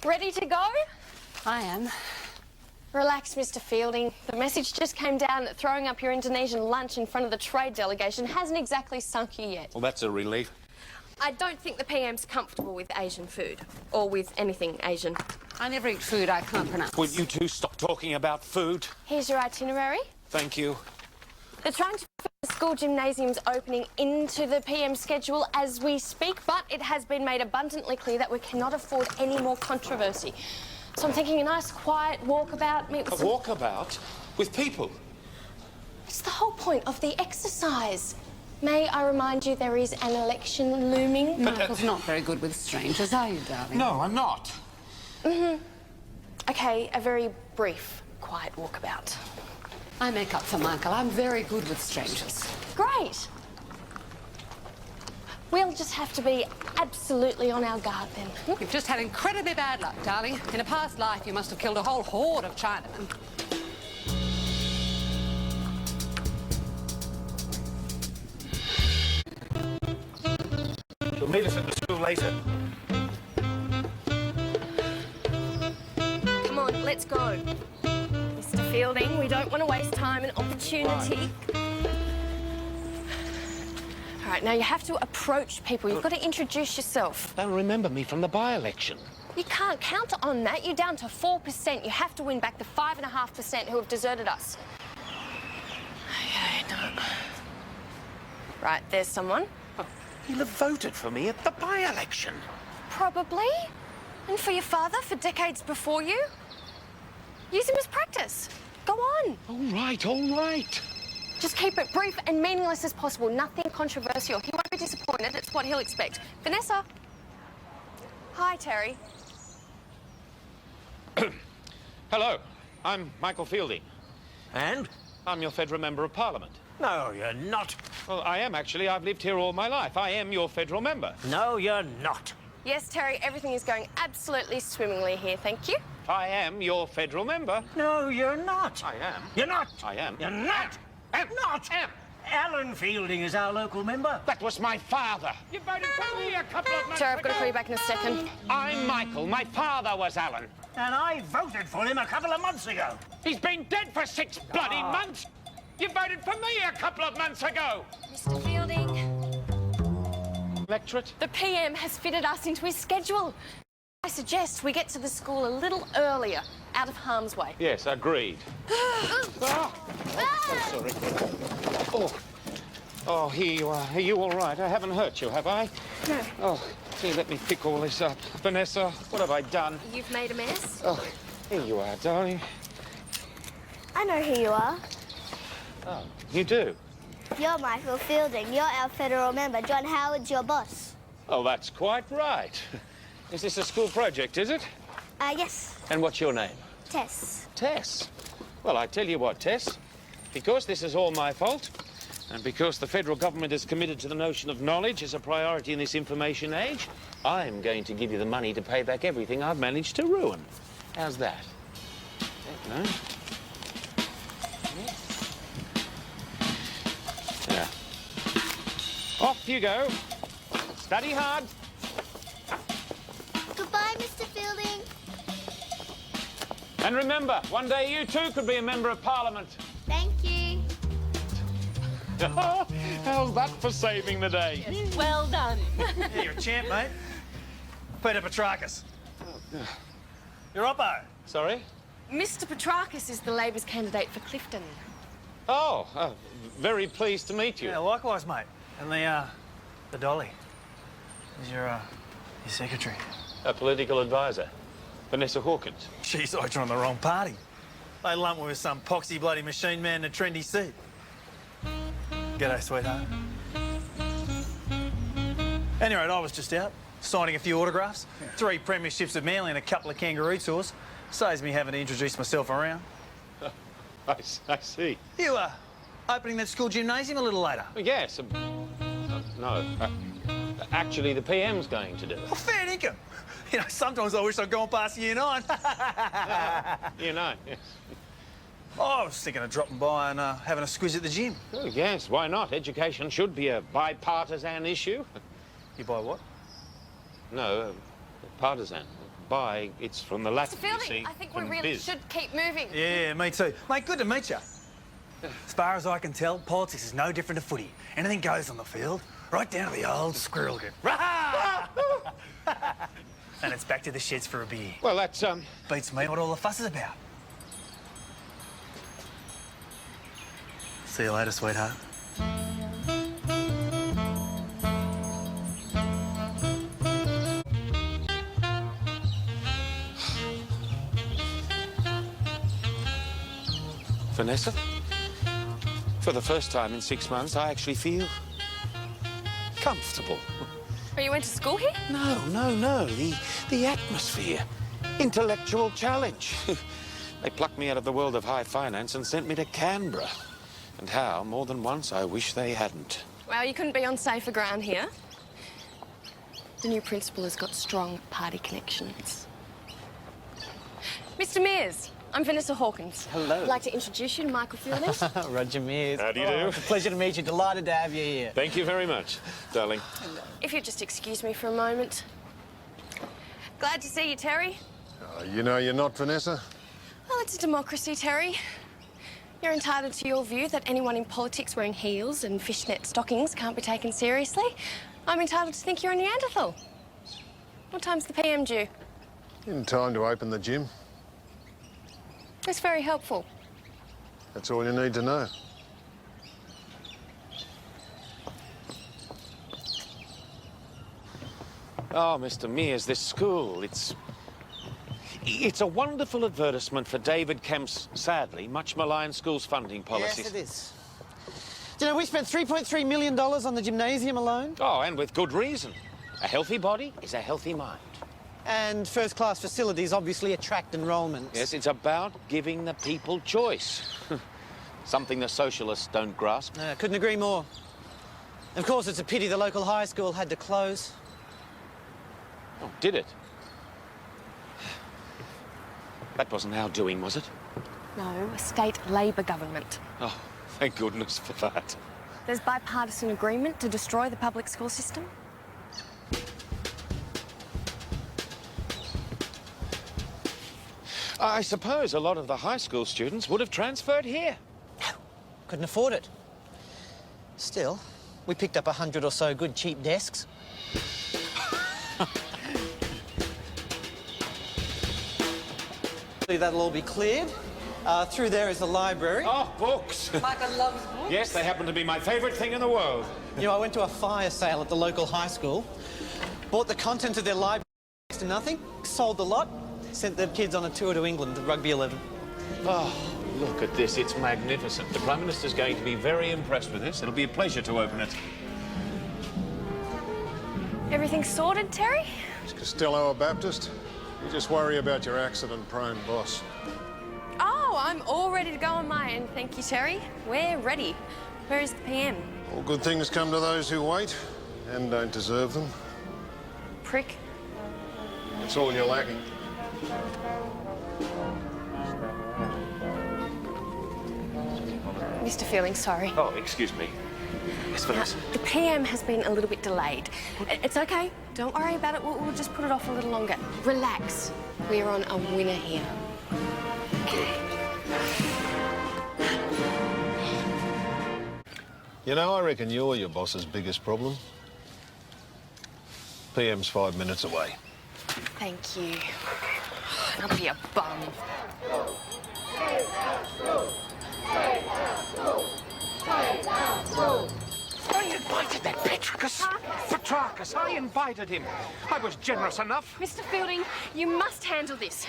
Ready to go? I am. Relax, Mr. Fielding. The message just came down that throwing up your Indonesian lunch in front of the trade delegation hasn't exactly sunk you yet. Well, that's a relief. I don't think the PM's comfortable with Asian food, or with anything Asian. I never eat food I can't pronounce. Will you two stop talking about food? Here's your itinerary. Thank you. They're trying to fit the school gymnasium's opening into the PM schedule as we speak, but it has been made abundantly clear that we cannot afford any more controversy. So I'm thinking a nice, quiet walkabout. A walkabout? With people? It's the whole point of the exercise. May I remind you there is an election looming? Michael's not very good with strangers, are you, darling? No, I'm not. OK, a very brief, quiet walkabout. I make up for Michael. I'm very good with strangers. Great. We'll just have to be absolutely on our guard then. You've just had incredibly bad luck, darling. In a past life, you must have killed a whole horde of Chinamen. You'll meet us at the school later. Come on, let's go. Mr. Fielding, we don't want to waste time and opportunity. All right, now you have to approach people. You've got to introduce yourself. They'll remember me from the by-election. You can't count on that. You're down to 4%. You have to win back the 5.5% who have deserted us. Okay, no. Right, there's someone. He'll have voted for me at the by-election. Probably. And for your father for decades before you. Use him as practice. Go on. All right, all right. Just keep it brief and meaningless as possible. Nothing controversial. He won't be disappointed. It's what he'll expect. Vanessa. Hi, Terry. Hello, I'm Michael Fielding. And? I'm your federal member of parliament. No, you're not. Well, I am actually. I've lived here all my life. I am your federal member. No, you're not. Yes, Terry, everything is going absolutely swimmingly here. Thank you. I am your federal member. No, you're not. I am. You're not. I am. You're not. Am. Not. Am. Alan Fielding is our local member. That was my father. You voted for me a couple of months Terry, I've got to ago. call you back in a second. I'm Michael. My father was Alan. And I voted for him a couple of months ago. He's been dead for 6 bloody months. You voted for me a couple of months ago. Mr. Fielding. Electorate? The PM has fitted us into his schedule. I suggest we get to the school a little earlier, out of harm's way. Yes, agreed. Oh, sorry. Oh, here you are. Are you all right? I haven't hurt you, have I? No. Oh, see, let me pick all this up. Vanessa, what have I done? You've made a mess? Oh, here you are, darling. I know who you are. Oh, you do? You're Michael Fielding. You're our federal member. John Howard's your boss. Oh, that's quite right. Is this a school project, is it? Yes. And what's your name? Tess. Tess. Well, I tell you what, Tess, because this is all my fault, and because the federal government is committed to the notion of knowledge as a priority in this information age, I'm going to give you the money to pay back everything I've managed to ruin. How's that? No? Yeah. Off you go. Study hard. Goodbye, Mr. Fielding. And remember, one day you too could be a member of parliament. Thank you. How's that for saving the day? Yes, well done. Yeah, you're a champ, mate. Peter Petrakis. You're Oppo. Sorry? Mr. Petrakis is the Labor's candidate for Clifton. Oh, very pleased to meet you. Yeah, likewise, mate. And the Dolly is your secretary. A political advisor, Vanessa Hawkins. She's I joined the wrong party. They lumped me with some poxy bloody machine man in a trendy suit. G'day, sweetheart. Anyway, I was just out, signing a few autographs. 3 premierships of Manly and a couple of kangaroo tours. Saves me having to introduce myself around. I see. You, opening that school gymnasium a little later? Yes. No. Actually, the PM's going to do it. Oh, fair income. You know, sometimes I wish I'd gone past Year 9. Year 9, yes. Oh, I was thinking of dropping by and having a squiz at the gym. Oh, yes, why not? Education should be a bipartisan issue. You buy what? No, partisan. by, it's from the Latin, Mr. Fielding, you see, I think we from really biz. should keep moving. Yeah, me too. Mate, good to meet you. As far as I can tell, politics is no different to footy. Anything goes on the field, right down to the old squirrel get. And it's back to the sheds for a beer. Well, that's, Beats me what all the fuss is about. See you later, sweetheart. Vanessa, for the first time in 6 months, I actually feel comfortable. Oh, you went to school here? No. The atmosphere. Intellectual challenge. They plucked me out of the world of high finance and sent me to Canberra. And how, more than once, I wish they hadn't. Well, you couldn't be on safer ground here. The new principal has got strong party connections. Mr. Mears, I'm Vanessa Hawkins. Hello. I'd like to introduce you to Michael Fielding. Roger Mears. How do you do? It's a pleasure to meet you. Delighted to have you here. Thank you very much, darling. If you'd just excuse me for a moment. Glad to see you, Terry. You know you're not Vanessa? Well, it's a democracy, Terry. You're entitled to your view that anyone in politics wearing heels and fishnet stockings can't be taken seriously. I'm entitled to think you're a Neanderthal. What time's the PM due? In time to open the gym. That's very helpful. That's all you need to know. Oh, Mr. Mears, this school, it's a wonderful advertisement for David Kemp's, sadly, much maligned schools funding policies. Yes, it is. Do you know, we spent $3.3 million on the gymnasium alone? Oh, and with good reason. A healthy body is a healthy mind. And first-class facilities obviously attract enrolments. Yes, it's about giving the people choice. Something the socialists don't grasp. Couldn't agree more. Of course, it's a pity the local high school had to close. Oh, did it? That wasn't our doing, was it? No, a state Labor government. Oh, thank goodness for that. There's bipartisan agreement to destroy the public school system. I suppose a lot of the high school students would have transferred here. Couldn't afford it. Still, we picked up 100 or so good cheap desks. That'll all be cleared. Through there is the library. Oh, books. Michael loves books. Yes, they happen to be my favourite thing in the world. You know, I went to a fire sale at the local high school, bought the contents of their library next to nothing, sold the lot, sent the kids on a tour to England, to Rugby 11. Oh, look at this. It's magnificent. The Prime Minister's going to be very impressed with this. It'll be a pleasure to open it. Everything sorted, Terry? Is Costello a Baptist? You just worry about your accident-prone boss. Oh, I'm all ready to go on my end, thank you, Terry. We're ready. Where is the PM? All good things come to those who wait and don't deserve them. Prick. That's all you're lacking. Mr. Fielding, sorry. Oh, excuse me. Yes, Vanessa. The PM has been a little bit delayed. It's okay. Don't worry about it. We'll just put it off a little longer. Relax. We're on a winner here. Okay. You know, I reckon you're your boss's biggest problem. PM's 5 minutes away. Thank you. I'll be a bum. I invited that Petrarchus. I invited him. I was generous enough. Mr. Fielding, you must handle this.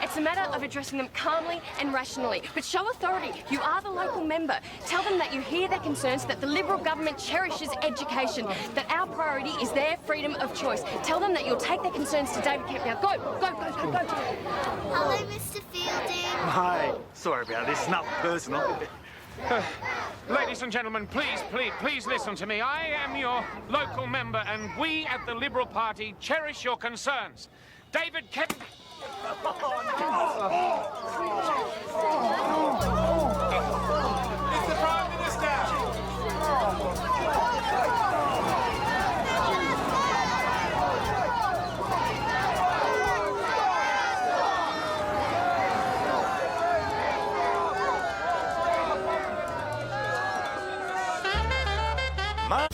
It's a matter of addressing them calmly and rationally. But show authority. You are the local member. Tell them that you hear their concerns, that the Liberal government cherishes education, that our priority is their freedom of choice. Tell them that you'll take their concerns to David Kemp. Now, go. Hello, Mr. Fielding. Hi. Sorry about this. Nothing personal. Ladies and gentlemen, please listen to me. I am your local member, and we at the Liberal Party cherish your concerns. David Kemp... It's the Prime Minister! My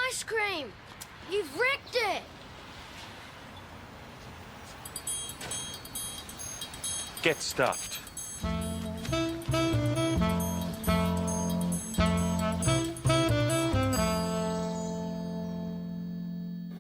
ice cream! You've wrecked it! Get stuffed.